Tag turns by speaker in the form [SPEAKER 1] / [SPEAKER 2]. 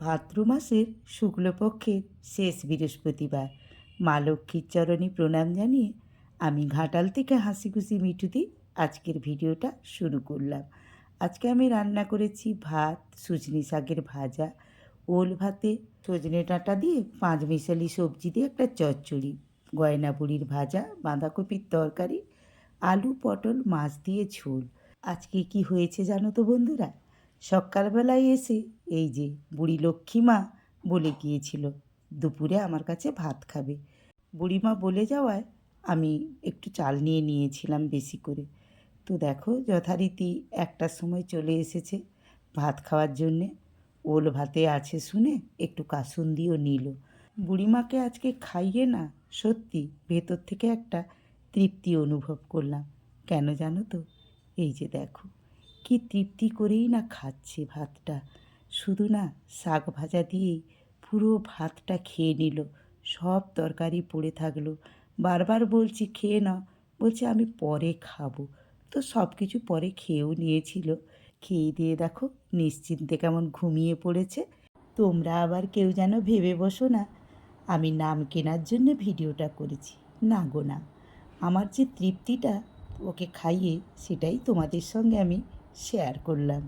[SPEAKER 1] ভাদ্র মাসের শুক্লপক্ষের শেষ বৃহস্পতিবার মা লক্ষ্মীর চরণে প্রণাম জানিয়ে আমি ঘাটাল থেকে হাসিখুশি মিঠুদি আজকের ভিডিওটা শুরু করলাম। আজকে আমি রান্না করেছি ভাত, সুজনি শাকের ভাজা, ওল ভাতে সজনে ডাঁটা দিয়ে পাঁচমিশালি সবজি দিয়ে একটা চচ্চড়ি, গয়না বড়ির ভাজা, বাঁধাকপির তরকারি, আলু পটল মাছ দিয়ে ঝোল। আজকে কি হয়েছে জানো তো বন্ধুরা? সকালবেলায় এসে এই যে বুড়ি লক্ষ্মী মা বলে গিয়েছিল দুপুরে আমার কাছে ভাত খাবে। বুড়িমা বলে যাওয়ায় আমি একটু চাল নিয়ে নিয়েছিলাম বেশি করে। তো দেখো যথারীতি 1টার সময় চলে এসেছে ভাত খাওয়ার জন্যে। ওল ভাতে আছে শুনে একটু কাসুন্দিও নিল। বুড়িমাকে আজকে খাইয়ে না সত্যি ভেতর থেকে একটা তৃপ্তি অনুভব করলাম। কেন জানো তো? এই যে দেখো কি তৃপ্তি করেই না খাচ্ছে ভাতটা। শুধু না শাক ভাজা দিয়েই পুরো ভাতটা খেয়ে নিল। সব তরকারি পড়ে থাকলো। বারবার বলছি খেয়ে নাও, বলছে আমি পরে খাবো। তো সব কিছু পরে খেয়েও নিয়েছিল। খেয়ে দিয়ে দেখো নিশ্চিন্তে কেমন ঘুমিয়ে পড়েছে। তোমরা আবার কেউ যেন ভেবে বসো না আমি নাম কেনার জন্য ভিডিওটা করেছি। না গো না, আমার যে তৃপ্তিটা ওকে খাইয়ে সেটাই তোমাদের সঙ্গে আমি শেয়ার করলাম।